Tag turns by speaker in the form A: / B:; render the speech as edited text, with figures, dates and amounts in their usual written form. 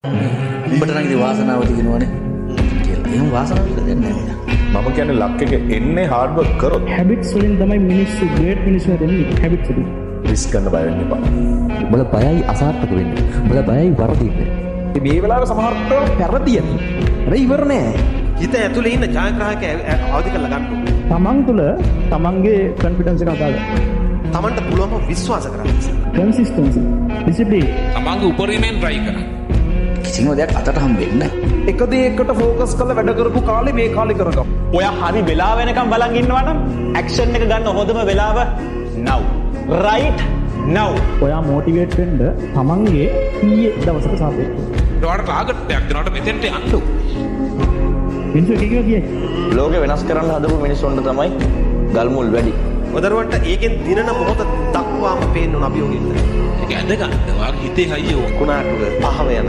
A: උඹට නම් ඉතින් වාසනාව තියෙනවනේ කියලා. එහෙනම් වාසනාව කියලා දෙන්නේ නැහැ.
B: මම කියන්නේ ලක් එක එන්නේ හાર્ඩ් වර්ක් කරොත්.
C: හැබිට්ස් වලින් තමයි මිනිස්සු ග්‍රේට් මිනිස්සු වෙන්නේ. හැබිට්ස් වලින්.
B: රිස්ක් ගන්න බය වෙන්න එපා.
D: උඹලා බයයි අසාර්ථක වෙන්න. උඹලා බයයි වරදින්න.
B: මේ වෙලාවේ සමහරට පෙරදියන.
D: අර ඉවර නෑ.
E: හිත ඇතුලේ ඉන්න ඡායාග්‍රාහකයා අවදි කරලා ගන්න ඕනේ.
C: තමන් තුළ තමන්ගේ කොන්ෆිඩන්ස් එක හදාගන්න.
E: Tamanට පුළුවන්ම විශ්වාස කරන්න.
C: Consistency, discipline.
F: තමන්ගේ උපරිමයෙන් try කරන්න.
A: කිසිම දෙයක් අතට හම්බෙන්නේ නැහැ.
B: එක දෙයකට ફોකස් කරලා වැඩ කරපු කාලේ මේ කාලේ කරගමු.
G: ඔයා හරි වෙලාව වෙනකම් බලන් ඉන්නවා නම් ඇක්ෂන් එක ගන්න හොඳම වෙලාව now. right now.
C: ඔයා මොටිවේට් වෙන්න තමන්ගේ ඊයේ දවසට සාපේක්ෂව.
F: ඔයාට ටාගට් එකක් දෙනකොට මෙතෙන්ට යන්න.
C: මිනිස්සු කියයි.
D: ලෝකෙ වෙනස් කරන්න හදපු මිනිස්සුන්ට තමයි ගල්මුල් වැඩි.
E: ඔදරුවන්ට ඒකෙන් දිනන මොහොත දක්වාම පේන්න ඕන අභියෝගය.
F: ඒක ඇඳ ගන්න. ඔයාගේ හිතේ හයිය
E: කුණාටුව පහව යන